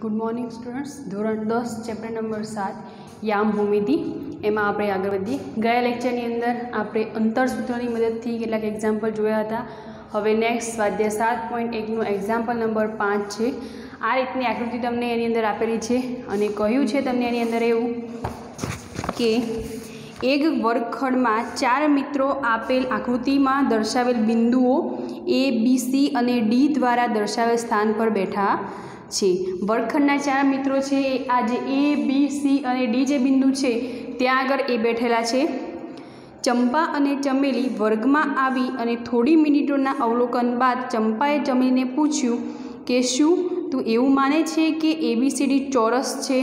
Good morning students. धोरण 10 chapter number 7 याम भूमिति एमां आपणे आगळ वधीए। गया लेक्चरनी अंदर आपणे अंतरसूत्रनी मददथी કેટલાક एग्जाम्पल जोया हता। हवे नेक्स्ट स्वाध्याय 7.1 नो एग्जाम्पल नंबर 5 छे। आ रीतनी आकृति तमने एनी अंदर आपेली छे अने कह्युं छे तमने एनी अंदर एवुं के एक वर्गखंडमां 4 मित्रों आपेल आकृतिमां दर्शावेल बिंदुओ ए बी सी अने डी द्वारा दर्शावेल स्थान पर बैठा छे। वर्गखंडना 4 मित्रों छे आ जे ए बी सी अने डी जे बिंदु छे त्यां आगळ ए बैठेला छे। चंपा अने चमेली वर्गमां आवी अने थोड़ी मिनिटोना अवलोकन बाद चंपाए चमेलीने पूछ्युं के शुं तू एवुं माने छे के एबीसीडी चौरस छे।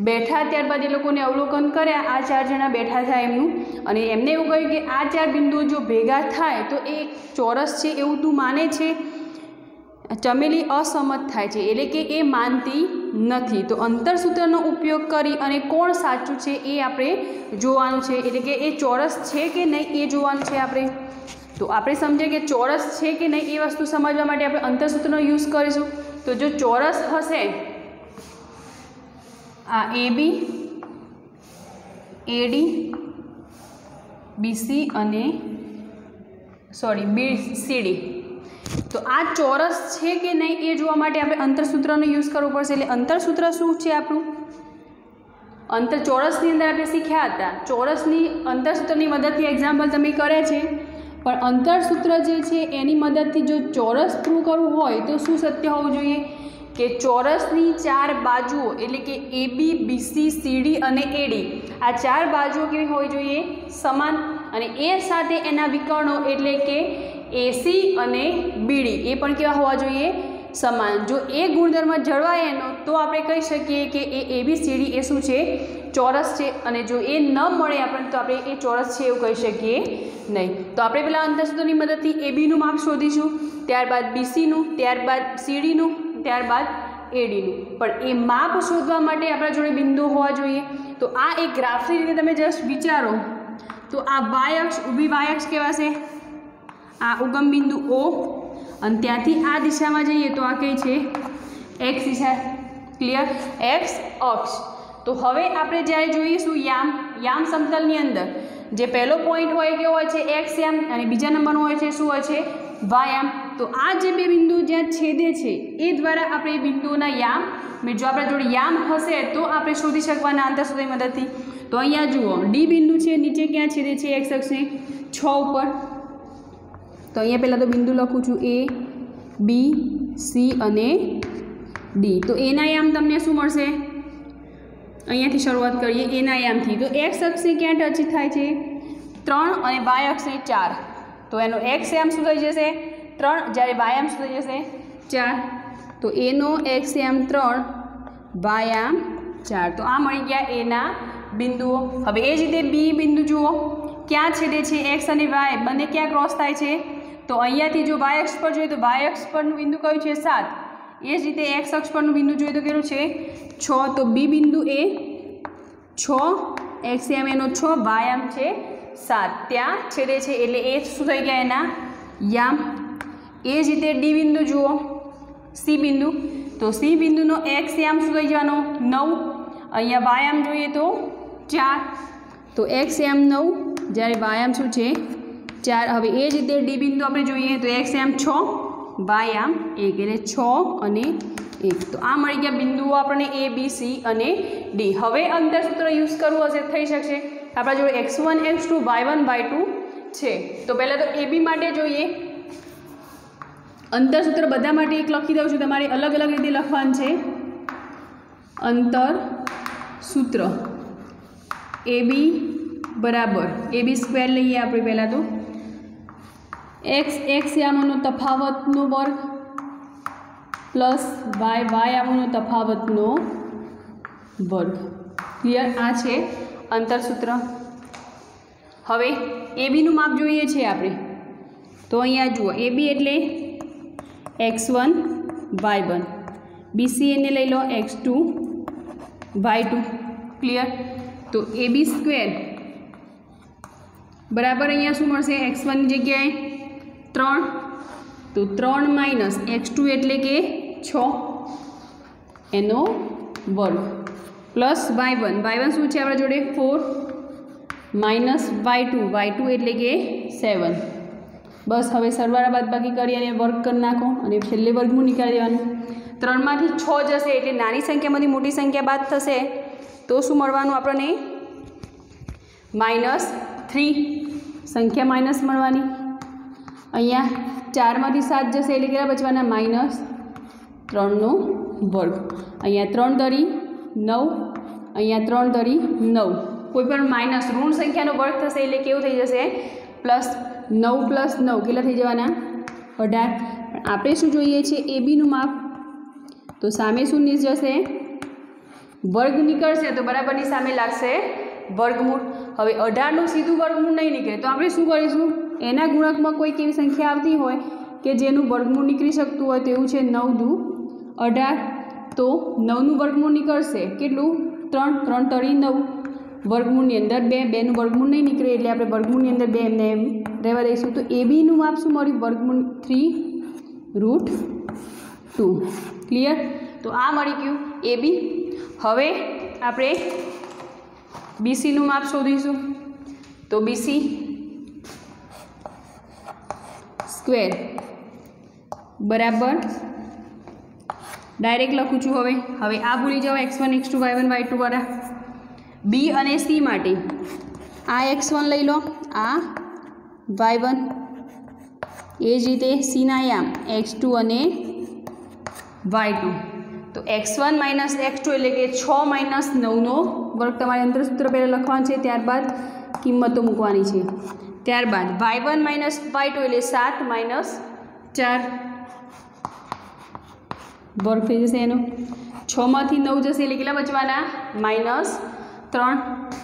बैठा त्यारबाद ए लोकोने अवलोकन कर्या, आ 4 जणा बैठा था एमनुं अने एमने एवुं कह्युं के आ 4 बिंदुओ जो भेगा थाय तो ए चौरस छे एवुं तू माने छे। चमेली असहमत थाय छे एटले के ए मानती नथी। तो अंतरसूत्रनो उपयोग करी अने कोण साचुं छे ए आपणे जोवानुं छे, एटले के ए चौरस छे के नहीं ए जोवानुं छे आपणे। तो आपणे समझे के चौरस छे के नहीं ए वस्तु समजवा माटे आपणे अंतरसूत्रनो यूज करीशुं। तो जो चौरस हशे आ A B A D B C अने सॉरी बी सी डी, तो आ चौरस है कि नहीं ए जोवा माटे आपणे अंतरसूत्रनो यूज करवो पड़शे। एटले अंतरसूत्र शुं छे आपणुं अंतर चौरसनी अंदर आपणे शीख्या हता। चौरसनी अंतरसूत्रनी मददथी एक्जाम्पल तमे कर्या छे, पण अंतरसूत्र जे छे एनी मददथी जो चौरस प्रूव करवुं होय तो शुं सत्य होवुं जोईए के चौरसनी 4 बाजुओ एटले के A B B C C D अने ए डी आ 4 बाजुओ केवी होवी जोईए समान अने ए साथे एना विकर्णो एटले के एसी अने बीडी ए पण केवा होवा जोईए समान। जो ए गुणधर्म जळवाय एनो तो आपणे कही शकीए के A B C D A शुं छे चौरस छे अने जो ए न मळे आपणे तो आपणे ए चौरस छे एवुं कही शकीए नहीं। तो आपणे पेला अंतरसूत्रनी मददथी ए बी नुं माप शोधीशुं, त्यारबाद बी सी नुं, त्यारबाद सी डी नुं, त्यारबाद ए डी नुं। पण ए माप शोधवा माटे आपणा जोडे बिंदु होवा जोईए। तो आ एक ग्राफनी रीते तमे जस्ट विचारो तो आ वाय अक्ष ऊभी वाय अक्ष कहेवाशे, आ उगम बिंदु ओ अने त्यांथी आ दिशामां जईए तो आ कई छे एक्स दिशा। क्लियर, एक्स अक्ष। तो हवे आपणे ज्यारे जोईशुं याम समतलनी अंदर जे पहलो पॉइंट होय केवो होय छे एक्स याम अने बीजा नंबरनो होय छे शुं होय छे वाय याम। तो आ जे बे बिंदु ज्यां छेदे छे ए द्वारा आपणे ए बिंदुओना याम जो आपणा जोडे याम हशे तो आपणे शोधी शकवाना अंतरसूत्रनी मददथी। तो अहींया जुओ डी बिंदु छे नीचे क्यां छेदे छे एक्स अक्षने 6 उपर। तो अहींया पहला तो बिंदु लखुं छुं ए बी सी अने डी। तो एना याम तमने शुं मळशे अहींयाथी शरूआत करीए एना यामथी। तो एक्स अक्षे क्यां टच थाय छे 3 अने वाय अक्षे 4। तो एनो एक्स याम शुं थई जशे 3 ज्यारे वाय याम शुं थई जशे 4। तो एनो एक्स याम 3 वाय याम 4। तो आ मळी गया एना बिंदुओ। हवे ए ज रीते बी बिंदु जुओ क्यां छेदे छे एक्स अने वाय बने क्यां क्रॉस थाय छे। तो अहींयाथी जो वाय अक्ष पर जोईए तो वाय अक्ष परनुं बिंदु कयुं छे 7। ए ज रीते एक्स अक्ष परनुं बिंदु जोईए तो केटલું छे 6। तो बी बिंदु ए 6 एक्स याम एनो 6 वाय याम छे 7 त्यां छेदे छे एटले ए शुं थई गया एना याम। ए ज रीते डी बिंदु जुओ सी बिंदु, तो सी बिंदुनो एक्स याम शुं थई जवानो 9 अहींया वाय याम जोईए तो 4। तो एक्स याम 9 ज्यारे वाय याम शुं छे 4। हवे ए ज रीते डी बिंदु आपणे जोईए तो एक्स याम 6 वाय याम 1 एटले 6 अने 1। तो आ मळी गया बिंदुओ आपणे ए बी सी अने डी। हवे अंतरसूत्र यूज करवुं हशे थई शकशे। आपणा जोडे x1 x2 y1 y2 छे। तो पहला तो ए बी माटे जोईए अंतरसूत्र बधा माटे एक लखी दઉં છું, તમારે अलग अलग रीते लखवानुं छे। अंतरसूत्र ए बी बराबर ए बी स्क्वेर लईए आपणे पहला तो एक्स यामोनो तफावतनो वर्ग प्लस वाय यामोनो तफावतनो वर्ग। क्लियर, आ छे अंतरसूत्र। हवे ए बी नुं माप जोईए छे आपणे। तो अहींया जुओ ए बी एटले x1 y1, बी सी ने लई लो x2 y2। क्लियर, तो ए बी स्क्वेर बराबर अहींया शुं मळशे x1 ની જગ્યાએ 3 तो 3 - x2 एटले के 6 એનો વર્ગ પ્લસ y1 શું છે આપણા જોડે 4 માઇનસ y2 એટલે કે 7. બસ હવે સરવાળા બાદબાકી કરી અને વર્ગ કરી નાખો અને છેલ્લે વર્ગમૂળ નીકાળી દેવાનું. 3 માંથી 6 જશે એટલે નાની સંખ્યામાંથી મોટી સંખ્યા બાદ થશે તો શું મળવાનું આપણને? -3 સંખ્યા માઇનસ મળવાની. અહીંયા 4 માંથી 7 જશે એટલે કેટલા બચવાના? -3નો વર્ગ. અહીંયા 3 તરી 9, અહીંયા 3 તરી 9. કોઈ પણ માઇનસ ઋણ સંખ્યાનો વર્ગ થશે એટલે કેવું થઈ જશે? +9 + 9 કેટલા થઈ જવાના? 18. પણ આપણે શું જોઈએ છે? એ બીનું માપ. તો સામે શું જશે? વર્ગ નીકળશે તો બરાબરની સામે લાગશે વર્ગમૂળ. હવે 18નું સીધું વર્ગમૂળ નહીં નીકળે તો આપણે શું કરીશું? એના ગુણકમાં કોઈક એવી સંખ્યા આવતી હોય કે જેનું વર્ગમૂળ નીકળી શકતું હોય તો એવું છે 9 દુ 18. તો 9નું વર્ગમૂળ નીકળશે કેટલું? 3 3 તરી 9. વર્ગમૂળની અંદર 2 2નું વર્ગમૂળ નહીં નીકળે એટલે આપણે વર્ગમૂળની અંદર 2 એમને એમ રહેવા દઈશું. તો એ બીનું માપ શું મળ્યું? વર્ગમૂળ 3√2. ક્લિયર? તો આ મળી ગયું એ બી. હવે આપણે બીસીનું માપ શોધીશું. તો બીસી સ્ક્વેર બરાબર ડાયરેક્ટ લખું છું. હવે આ ભૂલી જાઓ x1 x2 y1 y2 વાળા. બી અને સી માટે આ x1 લઈ લો, આ y1. એ જ રીતે સીના યામ x2 અને y2. તો x1 - x2 એટલે કે 6 - 9નો વર્ગ તમારે અંતરસૂત્ર પહેલાં લખવાનું છે, ત્યારબાદ કિંમતો મૂકવાની છે. ત્યારબાદ y1 - y2 એટલે 7 - 4 વર્ગ થઈ જશે એનો. 6 માંથી 9 જશે એટલે કેટલા બચવાના? -3.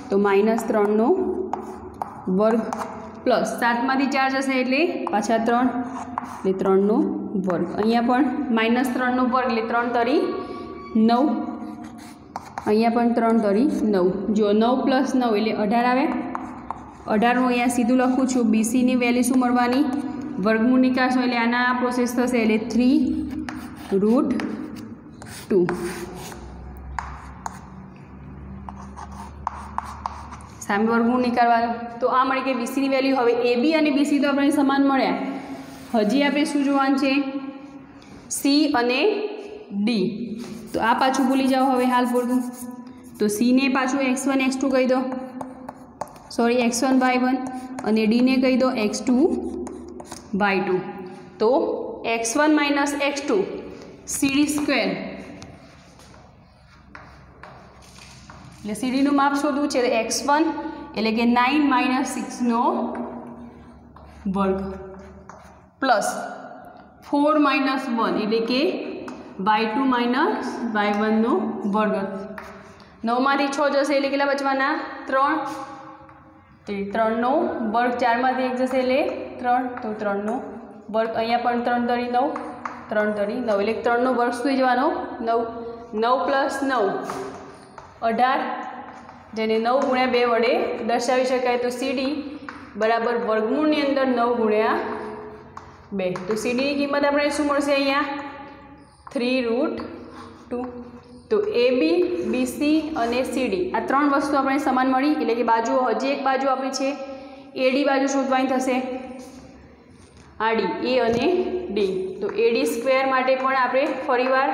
તો -3નો વર્ગ પ્લસ 7 માંથી 4 જશે એટલે પાછા 3 એટલે 3નો વર્ગ. અહીંયા પણ -3નો વર્ગ એટલે 3 તરી 9. અહીંયા પણ 3 તરી 9. જો 9 + 9 એટલે 18 આવે. 18નું અહીંયા સીધું લખું છું. બીસીની વેલ્યુ શું મળવાની? વર્ગમૂળ નીકાળશો એટલે આના પ્રોસેસ થશે એટલે 3√2. સામે વર્ગમૂળ નીકાળવાનું. તો આ મળી કે બીસીની વેલ્યુ. હવે એ બી અને બીસી તો આપણને સમાન મળ્યા. હજી આપણે શું જોવાનું છે? સી અને ડી. તો આ પાછું ભૂલી જાઓ હવે હાલ પૂરતું. તો સીને પાછું x1 x2 કહી દો, સોરી x1 y1, અને ડીને કહી દો x2 y2. તો x1 - x2 સીડી સ્ક્વેર એટલે સીડીનું માપ શોધવું છે. x1 એટલે કે 9 - 6નો વર્ગ પ્લસ 4 - 1 એટલે કે y2 - y1નો વર્ગ. 9 માંથી 6 જશે એટલે કેટલા બચવાના? 3. 3નો વર્ગ. 4 માંથી 1 જશે એટલે 3. તો 3નો વર્ગ. અહીંયા પણ 3 તરી 9, 3 તરી 9 એટલે 3નો વર્ગ શું થઈ જવાનો? 9. 9 + 9 18, જેને 9 × 2 વડે દર્શાવી શકાય. તો સીડી બરાબર વર્ગમૂળની અંદર 9 × 2. તો સીડીની કિંમત આપણે શું મળશે? અહીંયા 3√2. તો એ બી, બીસી અને સીડી આ 3 વસ્તુ આપણે સમાન મળી. એટલે કે બાજુઓ હજી એક બાજુ આપણી છે એડી બાજુ શોધવાની થશે. આડી એ અને ડી. તો એડી સ્ક્વેર માટે પણ આપણે ફરીવાર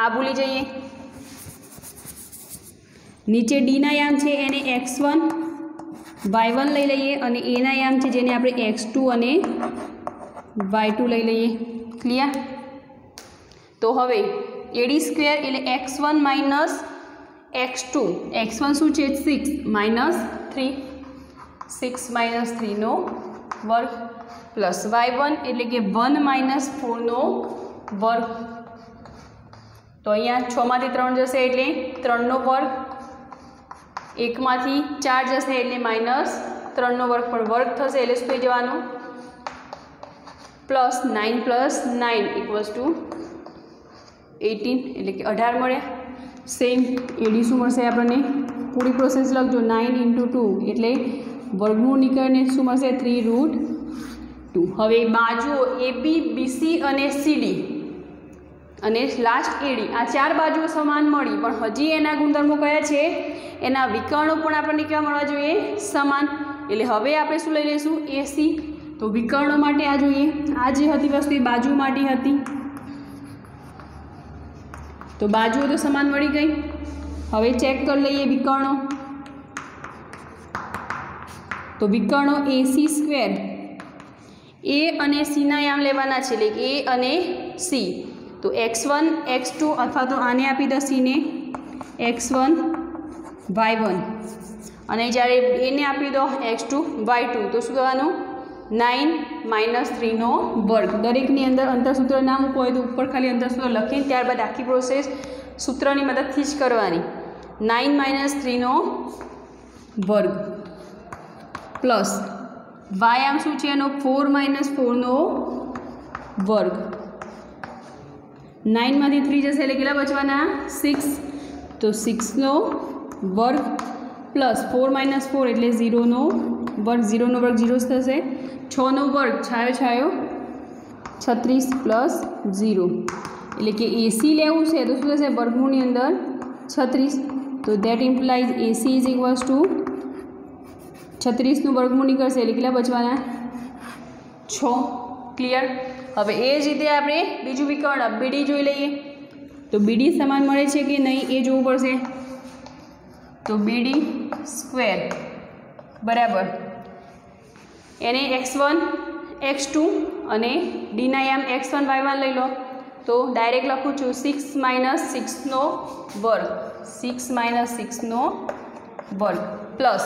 આ ભૂલી જઈએ. નીચે ડીના યામ છે એને x1 y1 લઈ લઈએ અને એના યામ છે જેને આપણે x2 અને y2 લઈ લઈએ. ક્લિયર? તો હવે એડી સ્ક્વેર એટલે x1 - x2. x1 શું છે? 6 - 3, 6 - 3નો વર્ગ પ્લસ y1 એટલે કે 1 - 4નો વર્ગ. તો અહીંયા 6 માંથી 3 જશે એટલે 3નો વર્ગ. 1 માંથી 4 જશે એટલે -3નો વર્ગ, પણ વર્ગ થશે એટલે શું થઈ જવાનું? +9 + 9 = 18 એટલે કે 18 મળ્યા. સેમ એડી શું મળશે આપણને? પૂરી પ્રોસેસ લખજો. 9 × 2 એટલે વર્ગમૂળ નીકળીને શું મળશે? 3√2. હવે બાજુઓ એ બી, બીસી અને સીડી અને લાસ્ટ એડી, આ 4 બાજુઓ સમાન મળી, પણ હજી એના ગુણધર્મો કયા છે? એના વિકર્ણો પણ આપણને કેવા મળવા જોઈએ? સમાન. એટલે હવે આપણે શું લઈ લઈશું? AC. તો વિકર્ણો માટે આ જોઈએ, આ જે હતી વસ્તુ એ બાજુ માટે હતી, તો બાજુઓ તો સમાન મળી ગઈ. હવે ચેક કરી લઈએ વિકર્ણો. તો વિકર્ણો AC², A અને C ના યામ લેવાના છે, એટલે A અને C. તો x1 x2 અથવા તો આને આપી દો C ને x1 y1, અને જ્યારે એને આપી દો x2 y2, તો શું કહેવાનું? 9 - 3 નો વર્ગ. દરેકની અંદર અંતરસૂત્ર ના મૂકવું હોય તો ઉપર ખાલી અંતરસૂત્ર લખીને ત્યારબાદ આખી પ્રોસેસ સૂત્રની મદદથી જ કરવાની. 9 - 3 નો વર્ગ પ્લસ y આમ શું છે એનો? 4 - 4 નો વર્ગ. 9 માંથી 3 જશે એટલે કેટલા બચવાના? 6. તો 6 નો વર્ગ પ્લસ 4 - 4 એટલે 0 નો વર્ગ. 0 નો વર્ગ 0 થશે. 6 નો વર્ગ છાયો 36 પ્લસ 0, એટલે કે AC લેવું છે તો શું થશે? વર્ગમૂળની અંદર 36. તો that implies AC is equals to 36નું વર્ગમૂળ નીકળશે એટલે કેટલા બચવાના? 6. ક્લિયર? હવે એ જ રીતે આપણે બીજું વિકર્ણ BD જોઈ લઈએ. તો BD સમાન મળે છે કે નહીં એ જોવું પડશે. તો BD² બરાબર એને x1 x2 અને ડીના યામ x1 y1 લઈ લો. તો ડાયરેક્ટ લખું છું 6 - 6 નો વર્ગ, 6 - 6 નો વર્ગ પ્લસ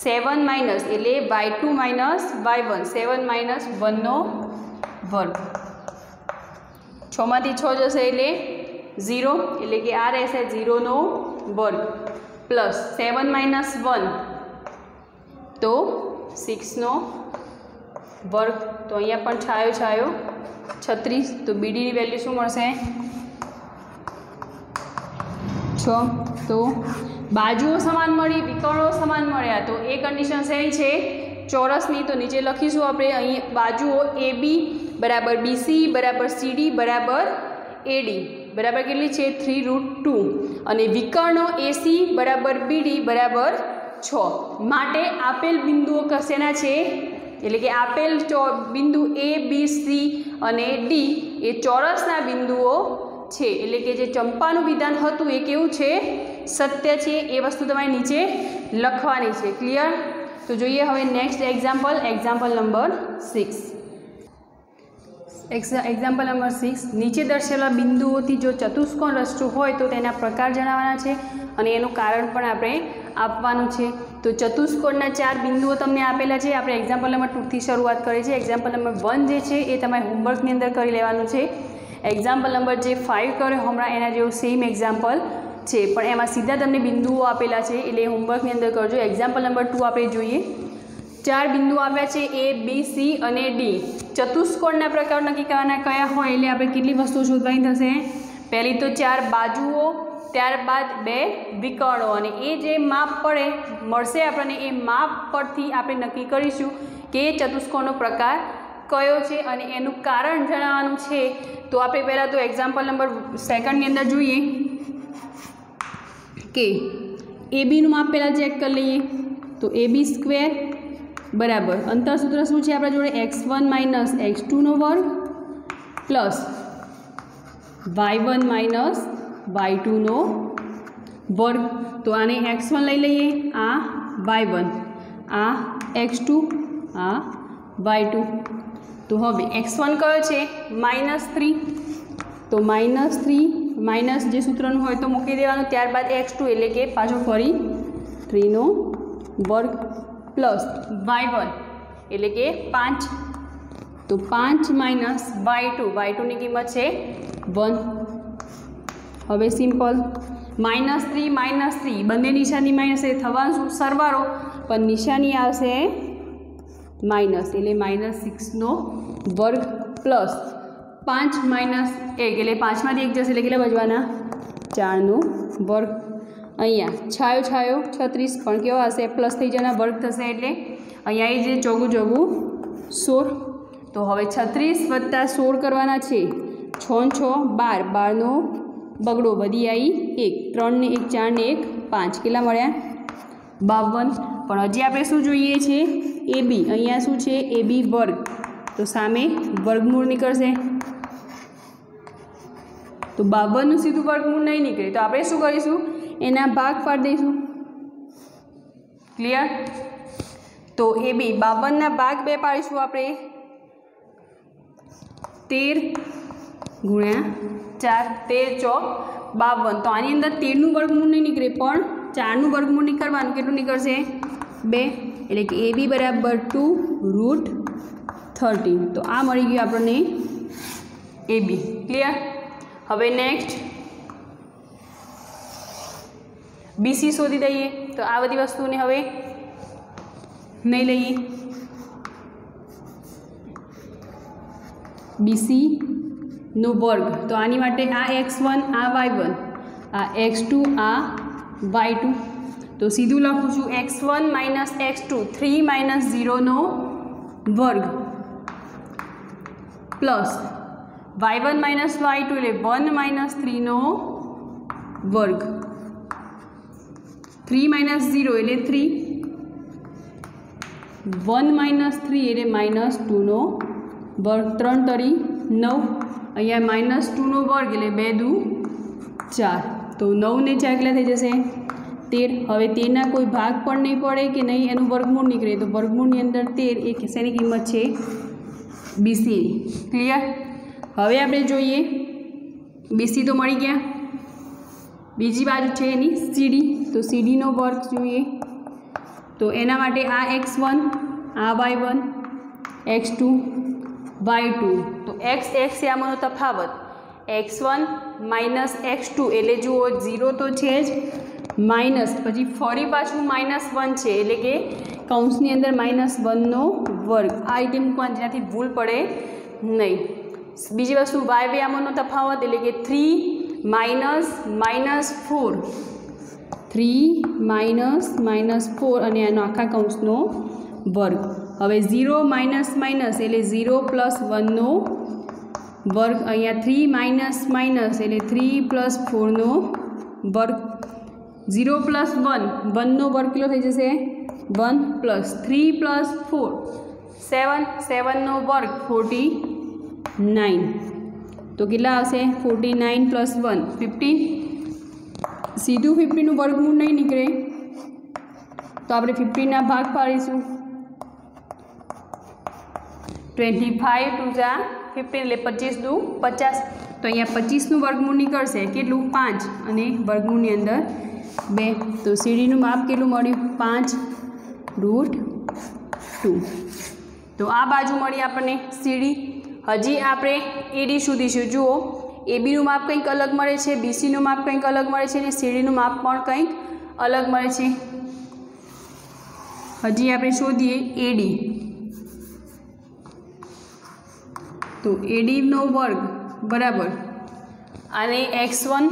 7 માઇનસ એટલે y2 - y1, 7 - 1 નો વર્ગ. 6 માંથી 6 જશે એટલે 0, એટલે કે આ રહેશે 0 નો વર્ગ પ્લસ 7 - 1 તો 6 નો વર્ગ. તો અહીંયા પણ છાયો 36. તો BDની વેલ્યુ શું મળશે? 6. તો બાજુઓ સમાન મળી, વિકર્ણો સમાન મળ્યા. તો એ કન્ડિશન શેની છે? ચોરસની. તો નીચે લખીશું આપણે અહીં બાજુઓ AB બરાબર BC બરાબર CD બરાબર AD બરાબર કેટલી છે? 3√2. અને વિકર્ણો AC બરાબર BD બરાબર 6. માટે આપેલ બિંદુઓ કશેના છે? એટલે કે આપેલ બિંદુ A B C અને D એ ચોરસના બિંદુઓ છે. એટલે કે જે ચંપાનું વિધાન હતું એ કેવું છે? સત્ય છે. એ વસ્તુ તમારે નીચે લખવાની છે. ક્લિયર? તો જોઈએ હવે next example, example number 6. Example number 6. નીચે દર્શાવેલા બિંદુઓથી જો ચતુષ્કોણ રચતું હોય તો તેના પ્રકાર જણાવવાના છે અને એનું કારણ પણ આપણે આપવાનું છે. તો ચતુષ્કોણના 4 બિંદુઓ તમને આપેલા છે. આપણે એક્ઝામ્પલ નંબર 2 થી શરૂઆત કરી છે. એક્ઝામ્પલ નંબર 1 જે છે એ તમારે હોમવર્કની અંદર કરી લેવાનું છે. એક્ઝામ્પલ નંબર જે 5 કર્યો હમણાં એના જેવું સેમ એક્ઝામ્પલ છે, પણ એમાં સીધા તમને બિંદુઓ આપેલા છે એટલે હોમવર્કની અંદર કરજો. એક્ઝામ્પલ નંબર 2 આપણે જોઈએ. 4 બિંદુઓ આપ્યા છે A B C અને D. ચતુષ્કોણના પ્રકાર નક્કી કરવાના કયા હોય એટલે આપણે કેટલી વસ્તુઓ શોધવાની થશે? પહેલી તો 4 બાજુઓ, ત્યારબાદ 2 વિકર્ણો, અને એ જે માપ પડે મળશે આપણને એ માપ પરથી આપણે નક્કી કરીશું કે ચતુષ્કોણનો પ્રકાર કયો છે અને એનું કારણ જણાવવાનું છે. તો આપણે પહેલાં તો એક્ઝામ્પલ નંબર 2ની અંદર જોઈએ કે ABનું માપ પહેલાં ચેક કરી લઈએ. તો AB² બરાબર અંતરસૂત્ર શું છે આપણા જોડે? x1 - x2 નો વર્ગ પ્લસ y1 - y2 નો વર્ગ. તો આને x1 લઈ લઈએ, આ y1, આ x2, આ y2. તો હવે x1 કયો છે? -3. તો -3 માઇનસ જે સૂત્રનું હોય તો મૂકી દેવાનું. ત્યારબાદ x2 એટલે કે પાછું ફરી 3 નો વર્ગ પ્લસ y1 એટલે કે 5. તો 5 - y2ની કિંમત છે 1. હવે સિમ્પલ -3 બંને નિશાની માઇનસ એ થવાનું સરવાળો, પણ નિશાની આવશે માઇનસ એટલે -6 નો વર્ગ પ્લસ 5 - 1 એટલે 5 માંથી 1 જશે એટલે કેટલા બચવાના? 4 નો વર્ગ. અહીંયા છાયો 36 પણ કેવો હશે? પ્લસ થઈ જવાના, વર્ગ થશે એટલે અહીંયા એ જે ચોગું 16. તો હવે 36 + 16 કરવાના છે 6 6 12, 12 નો બગડો વધી આવી 1, 3 ને 1 4 ને 1 5, કેટલા મળ્યા 52। પણ હજી આપણે શું જોઈએ છે AB, અહીંયા શું છે AB વર્ગ, તો સામે વર્ગમૂળ નીકળશે, તો 52 નું સીધું વર્ગમૂળ નહીં નીકળે, તો આપણે શું કરીશું એના ભાગ પાડી દઈશું। ક્લિયર? તો AB 52 ના ભાગ 2 પાડીશું આપણે, 13 ગુણ્યા 4, 13 ચોક 52। તો આની અંદર 13 નું વર્ગમૂળ નહીં નીકળે, પણ 4 નું વર્ગમૂળ નીકળવાનું, કેટલું નીકળશે 2, એટલે કે AB બરાબર 2√13। તો આ મળી ગયું આપણને AB। ક્લિયર? હવે નેક્સ્ટ BC શોધી દઈએ। તો આ બધી વસ્તુને હવે નહીં લઈએ। BC નો વર્ગ, તો આની માટે આ x1 આ y1 આ x2 આ y2, તો સીધું લખું છું x1 માઇનસ x2 3 માઇનસ 0 નો વર્ગ પ્લસ y1 માઇનસ y2 એટલે 1 માઇનસ 3 નો વર્ગ, 3 માઇનસ 0 એટલે 3, 1 માઇનસ 3 એટલે માઇનસ 2 નો વર્ગ, 3 તરી 9, અહીંયા માઇનસ 2 નો વર્ગ એટલે 2 દુ 4, તો 9 ને 4 કેટલા થઈ જશે 13। હવે 13 ના કોઈ ભાગ પણ નહીં પડે કે નહીં એનું વર્ગમૂળ નીકળે, તો વર્ગમૂળની અંદર 13 એ શેની કિંમત છે BC। ક્લિયર? હવે આપણે જોઈએ BC તો મળી ગયા, બીજી બાજુ છે એની CD, તો CD નો વર્ગ જોઈએ, તો એના માટે આ x1 આ y1 x2 y2, તો x x છે આમાંનો તફાવત, x1 માઇનસ x2 એટલે જુઓ 0 તો છે જ, માઇનસ પછી ફરી પાછું -1 છે, એટલે કે કૌંસની અંદર -1 નો વર્ગ, આ આઈટમ મૂકવાની જેનાથી ભૂલ પડે નહીં। બીજી વસ્તુ y આમાંનો તફાવત, એટલે કે 3 માઇનસ -4, 3 માઇનસ -4 અને આનો આખા કૌંસનો વર્ગ। હવે 0 માઇનસ માઇનસ એટલે 0 પ્લસ 1 નો વર્ગ, અહીંયા 3 માઇનસ માઇનસ એટલે 3 પ્લસ 4 નો વર્ગ, 0 પ્લસ 1 1 નો વર્ગ કેટલો થઈ જશે 1 પ્લસ 3 પ્લસ 4 7, 7 નો વર્ગ 49, તો કેટલા આવશે 49 પ્લસ 1 50, સીધું 50 નું વર્ગમૂળ નહીં નીકળે, તો આપણે 50 ના ભાગ પાડીશું, 25 2 જા 15 એટલે 25 દુ 50, તો અહીંયા 25 નું વર્ગમૂળ નીકળશે કેટલું 5 અને વર્ગમૂળની અંદર 2, તો CD નું માપ કેટલું મળ્યું 5√2। તો આ બાજુ મળી આપણને CD। હજી આપણે AD શોધીશું। જુઓ AB નું માપ કંઈક અલગ મળે છે, BC નું માપ કંઈક અલગ મળે છે અને CD નું માપ પણ કંઈક અલગ મળે છે। હજી આપણે શોધીએ AD, તો AD નો વર્ગ બરાબર આને x1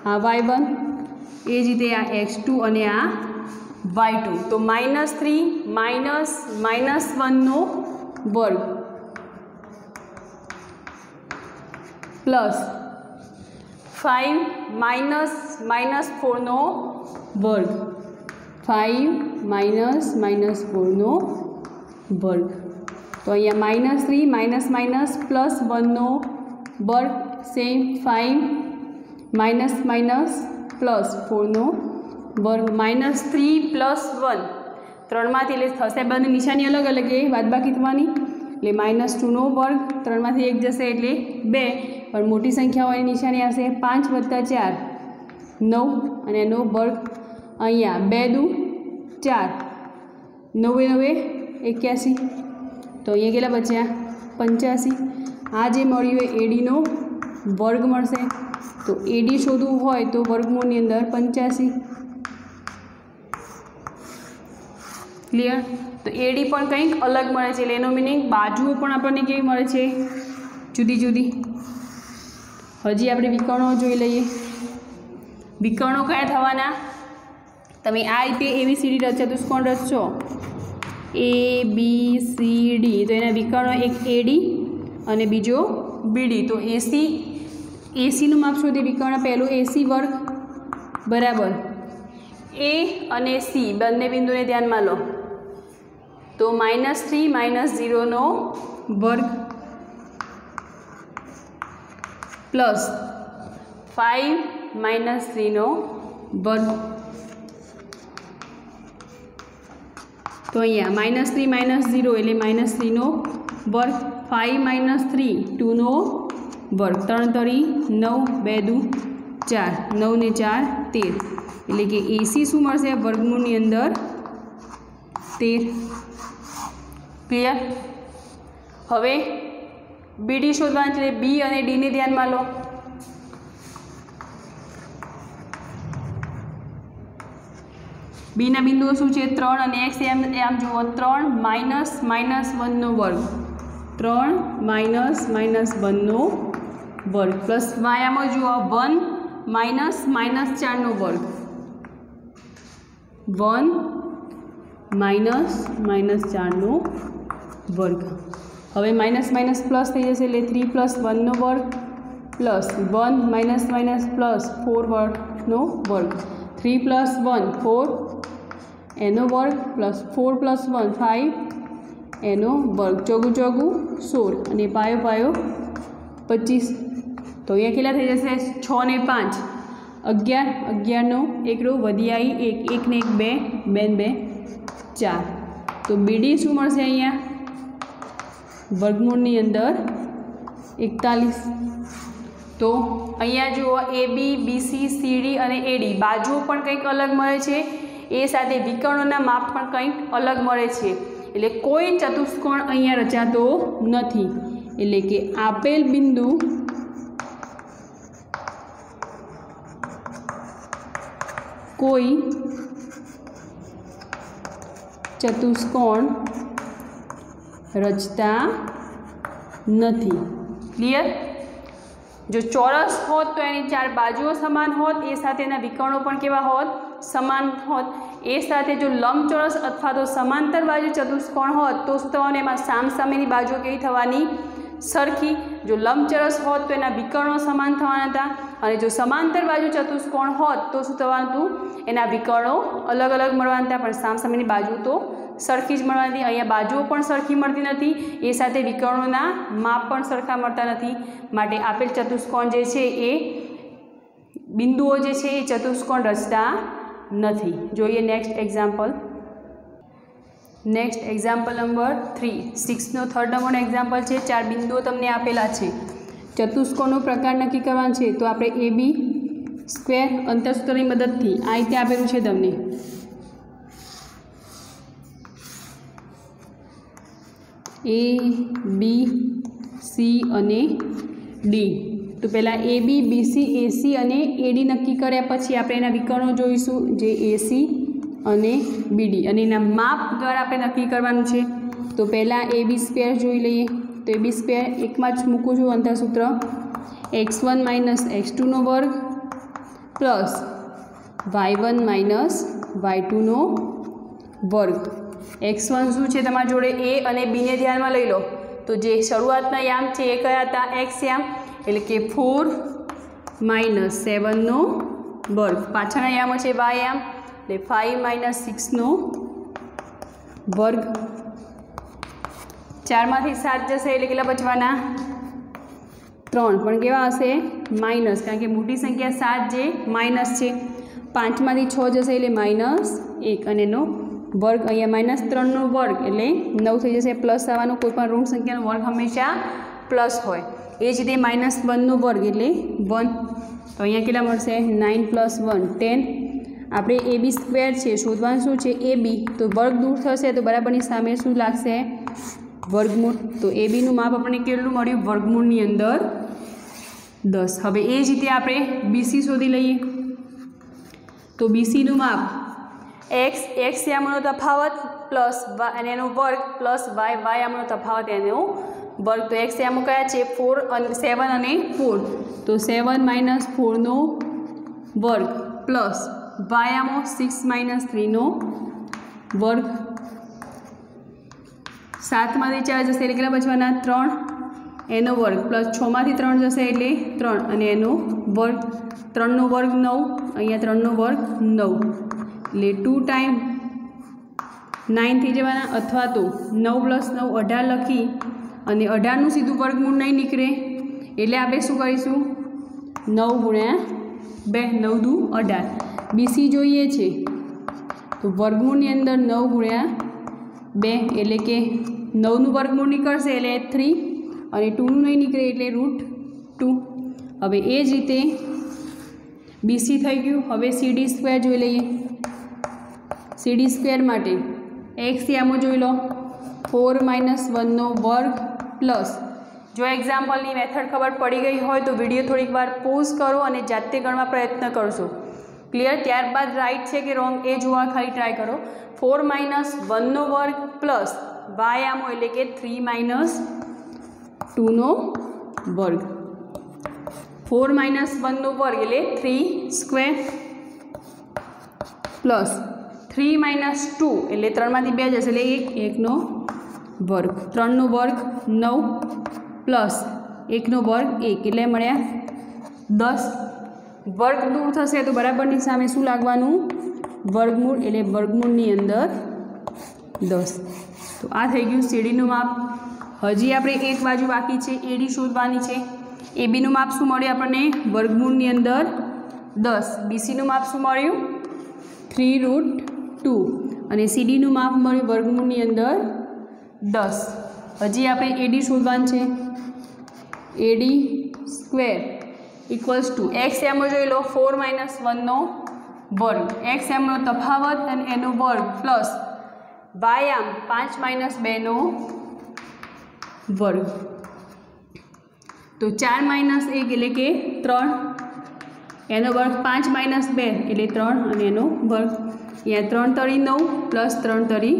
આ y1 એ જ રીતે આ x2 અને આ y2, તો -3 માઇનસ -1 નો વર્ગ પ્લસ 5 માઇનસ -4 નો વર્ગ, 5 માઇનસ -4 નો વર્ગ, તો અહીંયા -3 માઇનસ માઇનસ પ્લસ 1 નો વર્ગ, સેમ 5 માઇનસ માઇનસ પ્લસ 4 નો વર્ગ, -3 પ્લસ 1 3માંથી એટલે થશે બંને નિશાની અલગ અલગ એ બાદબાકી થવાની, એટલે -2 નો વર્ગ, 3માંથી 1 જશે એટલે 2, પણ મોટી સંખ્યાઓની નિશાની આવશે 5 વત્તા 4 9 અને એનો વર્ગ, અહીંયા 2 દુ 4 9 9 81, તો અહીંયા કેટલા બચ્યા 85। આ જે મળ્યું એ AD નો વર્ગ મળશે, તો AD શોધવું હોય તો વર્ગમૂળની અંદર 85। ક્લિયર? તો AD પણ કંઈક અલગ મળે છે, એટલે એનો મિનિંગ બાજુઓ પણ આપણને કેવી મળે છે જુદી જુદી। હજી આપણે વિકર્ણો જોઈ લઈએ। વિકર્ણો કયા થવાના, તમે આ રીતે ABCD ચતુષ્કોણ રચશો ABCD, તો એના વિકર્ણો એક AD અને બીજો BD। तो AC નું માપ શોધીએ। વિકર્ણ પહેલું AC વર્ગ બરાબર A અને C બંને બિંદુને ધ્યાનમાં લો તો -3 -0 નો વર્ગ પ્લસ 5 -3 નો વર્ગ। તો અહીંયા -3 -0 એટલે -3 નો વર્ગ, 5 -3 2 નો વર્ગ, 3 તરી 9, 2 દુ 4, 9 ને 4 13 એટલે કે AC શું મળશે વર્ગમૂળની અંદર 13। ક્લિયર। હવે BD શોધવાનું છે। B અને D ને ધ્યાનમાં લો B ના બિંદુઓ શું છે 3 અને x આમ જુઓ 3 -1 નો વર્ગ, 3 -1 નો વર્ગ પ્લસ y આમાં જુઓ 1 -4 નો વર્ગ, 1 -4 નો વર્ગ। હવે માઇનસ પ્લસ થઈ જશે એટલે 3 + 1 નો વર્ગ પ્લસ 1 પ્લસ 4 વર્ગનો વર્ગ, 3 + 1 4 એનો વર્ગ પ્લસ 4 + 1 5 એનો વર્ગ, ચોગું 16 અને પાયો 25। તો અહીંયા કેટલા થઈ જશે 6 ને 5 11, 11 નો એકડો વધી આવી 1 ને 1 2, 2 ને 2 4। તો BD શું મળશે અહીંયા વર્ગમૂળની અંદર 41। તો અહીંયા જુઓ AB BC CD અને AD બાજુઓ પણ કંઈક અલગ મળે છે, એ સાથે વિકર્ણોના માપ પણ કંઈક અલગ મળે છે, એટલે કોઈ ચતુષ્કોણ અહીંયા રચાતો નથી। એટલે કે આપેલ બિંદુ કોઈ ચતુષ્કોણ રચતા નથી। ક્લિયર। જો ચોરસ હોત તો એની 4 બાજુઓ સમાન હોત, એ સાથે એના વિકર્ણો પણ કેવા હોત સમાન હોત। એ સાથે જો લંબચોરસ અથવા તો સમાંતર બાજુ ચતુષ્કોણ હોત તો શું થવાનું એમાં સામસામેની બાજુઓ કેવી થવાની સરખી। જો લંબચોરસ હોત તો એના વિકર્ણો સમાન થવાના હતા, અને જો સમાંતર બાજુ ચતુષ્કોણ હોત તો શું થવાનું હતું એના વિકર્ણો અલગ અલગ મળવાના હતા, પણ સામસામેની બાજુ તો સરખી જ મળવાની હતી। અહીંયા બાજુઓ પણ સરખી મળતી નથી, એ સાથે વિકર્ણોના માપ પણ સરખા મળતા નથી, માટે આપેલ ચતુષ્કોણ જે છે એ બિંદુઓ જે છે એ ચતુષ્કોણ રચતા નથી। જોઈએ next example. Next example number 3 6નો 3rd નંબરનો એક્ઝામ્પલ છે। 4 બિંદુઓ તમને આપેલા છે, ચતુષ્કોણનો પ્રકાર નક્કી કરવાનો છે। તો આપણે AB સ્ક્વેર અંતરસૂત્રની મદદથી આ રીતે આપેલું છે તમને A B C અને D। તો પહેલાં AB BC AC અને AD નક્કી કર્યા પછી આપણે એના વિકર્ણો જોઈશું, જે AC અને BD, અને એના માપ દ્વારા આપણે નક્કી કરવાનું છે। તો પહેલાં AB સ્ક્વેર જોઈ લઈએ। તો AB સ્ક્વેર એકમાં જ મૂકું છું અંતરસૂત્ર, x1 - x2 નો વર્ગ પ્લસ y1 - y2 નો વર્ગ। x1 શું છે તમારી જોડે A અને B ને ધ્યાનમાં લઈ લો, તો જે શરૂઆતના યામ છે એ કયા હતા x યામ, એટલે કે 4 - 7 નો વર્ગ, પાછળના યામો છે y યામ એટલે 5 - 6 નો વર્ગ। 4 માંથી 7 જશે એટલે કેટલા બચવાના 3, પણ કેવા હશે માઇનસ, કારણ કે મોટી સંખ્યા 7 જે માઇનસ છે। 5 માંથી 6 જશે એટલે -1 અને એનો વર્ગ, અહીંયા -3 નો વર્ગ એટલે 9 થઈ જશે, પ્લસ આવવાનું, કોઈ પણ ઋણ સંખ્યાનો વર્ગ હંમેશા પ્લસ હોય। એ જ રીતે -1 નો વર્ગ એટલે 1, તો અહીંયા કેટલા મળશે 9 + 1 10। આપણે AB સ્ક્વેર છે શોધવાનું શું છે AB, તો વર્ગ દૂર થશે તો બરાબરની સામે શું લાગશે વર્ગમૂળ। તો ABનું માપ આપણને કેટલું મળ્યું વર્ગમૂળની અંદર 10। હવે એ જ રીતે આપણે BC શોધી લઈએ। તો BCનું માપ x યામનો તફાવત પ્લસ y અને એનો વર્ગ પ્લસ y યામનો તફાવત એનો વર્ગ। તો x યામો કયા છે 7 અને 4, તો 7 - 4 નો વર્ગ પ્લસ y યામો 6 - 3 નો વર્ગ। 7 માંથી 4 જશે એટલે કેટલા બચવાના 3, એનો વર્ગ પ્લસ 6 માંથી 3 જશે એટલે 3 અને એનો વર્ગ 3 નો વર્ગ 9 અહીંયા 3 નો વર્ગ 9 એટલે 2 ટાઈમ 9 થઈ જવાના અથવા તો 9 + 9 18 લખી અને 18 નું સીધું વર્ગમૂળ નહીં નીકળે એટલે આપણે શું કરીશું 9 × 2 9 દુ 18 બીસી જોઈએ છે તો વર્ગમૂળની અંદર 9 × 2 એટલે કે 9 નું વર્ગમૂળ નીકળશે એટલે 3 અને 2 નું નહીં નીકળે એટલે √2 હવે એ જ રીતે બીસી થઈ ગયું હવે CD² જોઈ લઈએ CD² માટે એક્સયામો જોઈ લો 4 - 1 નો વર્ગ પ્લસ જો એક્ઝામ્પલની મેથડ ખબર પડી ગઈ હોય તો વિડીયો થોડીક વાર પોઝ કરો અને જાતે ગણવા પ્રયત્ન કરશો ક્લિયર ત્યારબાદ રાઈટ છે કે રોંગ એ જોવા ખાલી ટ્રાય કરો 4 - 1 નો વર્ગ પ્લસ વાયામો એટલે કે 3 - 2 નો વર્ગ 4 - 1 નો વર્ગ એટલે 3² પ્લસ 3 - 2 એટલે 3 માંથી 2 જશે એટલે 1 નો વર્ગ 3 નો વર્ગ 9 પ્લસ 1 નો વર્ગ 1 એટલે મળ્યા 10 વર્ગ દૂર થશે તો બરાબરની સામે શું લાગવાનું વર્ગમૂળ એટલે વર્ગમૂળની અંદર 10 તો આ થઈ ગયું સીડીનું માપ હજી આપણે એક બાજુ બાકી છે એડી શોધવાની છે એબીનું માપ શું મળ્યું આપણને વર્ગમૂળની અંદર 10 બીસીનું માપ શું મળ્યું 3√2 અને સીડીનું માપ મળ્યું વર્ગમૂળની અંદર 10 હજી આપણે એડી શોધવાનું છે AD² = x એમ જોઈ લો 4 - 1 નો વર્ગ x એમનો તફાવત અને એનો વર્ગ પ્લસ વાયામ 5 - 2 નો વર્ગ તો 4 - 1 એટલે કે 3 એનો વર્ગ 5 - 2 એટલે 3 અને એનો વર્ગ અહીંયા 3 તરી 9 પ્લસ 3 તરી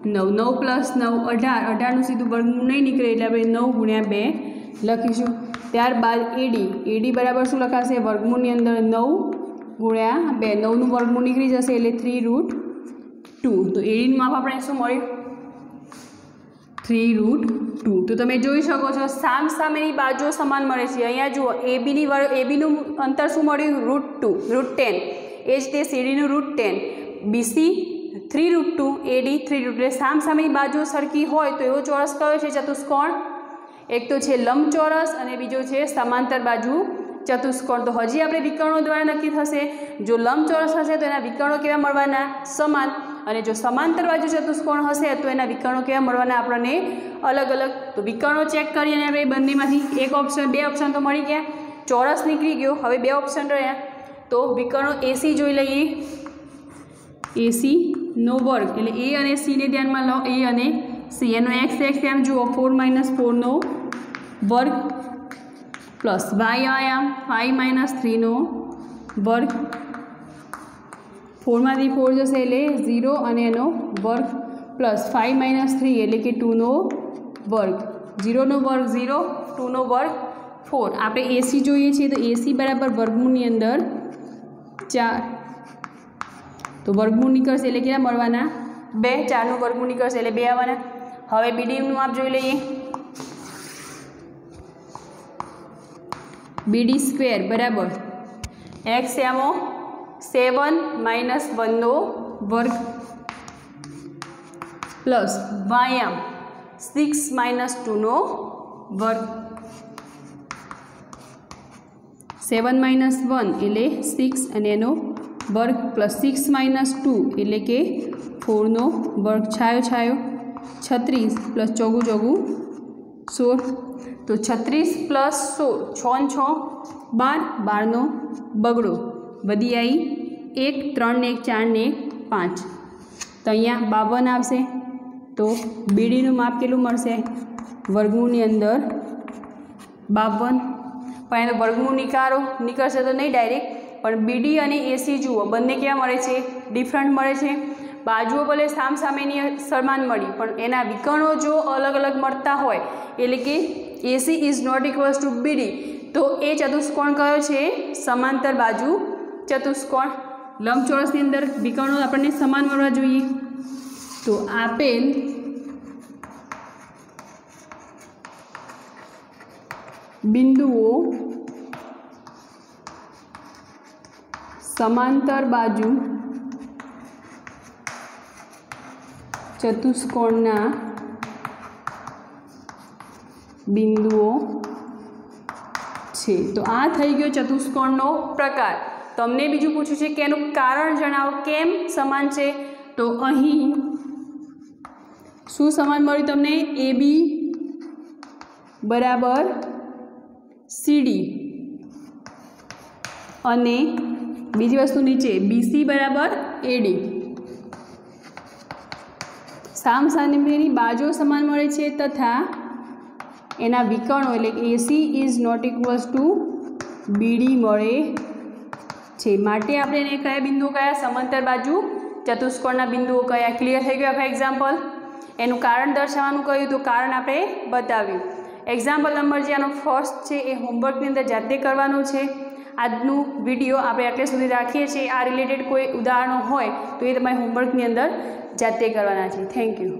9 9 + 9 18 18નું સીધું વર્ગમૂળ નહીં નીકળે એટલે આપણે 9 × 2 લખીશું ત્યારબાદ એડી બરાબર શું લખાશે વર્ગમૂળની અંદર 9 × 2 9નું વર્ગમૂળ નીકળી જશે એટલે 3√2 તો એડીનું માપ આપણે શું મળ્યું 3√2 તો તમે જોઈ શકો છો સામેની બાજુઓ સમાન મળે છે અહીંયા જુઓ એબીનું અંતર શું મળ્યું √10 એ જ તે સીડીનું √10 બીસી 3√2 AD 3√2 એટલે સામેની બાજુઓ સરખી હોય તો એવો ચોરસ કયો છે ચતુષ્કોણ એક તો છે લંબચોરસ અને બીજો છે સમાંતર બાજુ ચતુષ્કોણ તો હજી આપણે વિકર્ણો દ્વારા નક્કી થશે જો લંબચોરસ હશે તો એના વિકર્ણો કેવા મળવાના સમાન અને જો સમાંતર બાજુ ચતુષ્કોણ હશે તો એના વિકર્ણો કેવા મળવાના આપણને અલગ અલગ તો વિકર્ણો ચેક કરીને આપણે બંનેમાંથી બે ઓપ્શન તો મળી ગયા ચોરસ નીકળી ગયો હવે 2 ઓપ્શન રહ્યા તો વિકર્ણો AC જોઈ લઈએ AC નો વર્ગ એટલે A અને C ને ધ્યાનમાં લો A અને C એનો x એમ જુઓ 4 - 4 નો વર્ગ પ્લસ વાયામ 5 - 3 નો વર્ગ 4 માંથી 4 જશે એટલે 0 અને એનો વર્ગ પ્લસ 5 - 3 એટલે કે 2 નો વર્ગ 0 નો વર્ગ 0 2 નો વર્ગ 4 આપણે AC જોઈએ છીએ તો AC બરાબર વર્ગમૂળની અંદર 4 તો વર્ગમૂળ નીકળશે એટલે કેટલા મળવાના 2 4નું વર્ગમૂળ નીકળશે એટલે 2 આવવાના હવે BDનું માપ જોઈ લઈએ BD² બરાબર x એમો 7 - 1 નો વર્ગ પ્લસ વાયામ 6 - 2 નો વર્ગ 7 - 1 એટલે 6 અને એનો વર્ગ પ્લસ 6 - 2 એટલે કે 4 નો વર્ગ છાયો 36 + 4 16 તો 36 + 16 6 12 12 નો બગડો વધી આવી 1 3 ને 1 4 ને 5 તો અહીંયા 52 આવશે તો બીડીનું માપ કેટલું મળશે વર્ગમૂળની અંદર 52 પણ એનો વર્ગમૂળ નીકળશે તો નહીં ડાયરેક્ટ પણ BD અને AC જુઓ બંને કેવા મળે છે ડિફરન્ટ મળે છે બાજુઓ ભલે સામેની સમાન મળી પણ એના વિકર્ણો જો અલગ અલગ મળતા હોય એટલે કે AC ≠ BD તો એ ચતુષ્કોણ કયો છે સમાંતર બાજુ ચતુષ્કોણ લંબચોરસની અંદર વિકર્ણો આપણને સમાન મળવા જોઈએ તો આપેલ બિંદુઓ સમાંતર બાજુ ચતુષ્કોણના બિંદુઓ છે। તો આ થઈ ગયો ચતુષ્કોણનો પ્રકાર। તમને બીજું પૂછ્યું છે કે એનું કારણ જણાવો, કેમ સમાન છે? તો અહીં શું સમાન મળ્યું તમને? AB બરાબર CD અને બીજી વસ્તુ નીચે BC બરાબર AD। સામસામેની બાજુઓ સમાન મળે છે તથા એના વિકર્ણો એટલે AC is not equals to BD મળે છે। માટે આપણે એને કયા બિંદુઓ કયા? સમાંતર બાજુ ચતુષ્કોણના બિંદુઓ કયા? ક્લિયર થઈ ગયું આપણે એક્ઝામ્પલ? એનું કારણ દર્શાવવાનું કહ્યું તો કારણ આપણે બતાવ્યું। એક્ઝામ્પલ નંબર જે આનો ફર્સ્ટ છે એ હોમવર્કની અંદર જાતે કરવાનું છે। આજનું વિડીયો આપણે એટલે સુધી રાખીએ છીએ। આ રિલેટેડ કોઈ ઉદાહરણો હોય તો એ તમારે હોમવર્કની અંદર જાતે કરવાના છે। Thank you.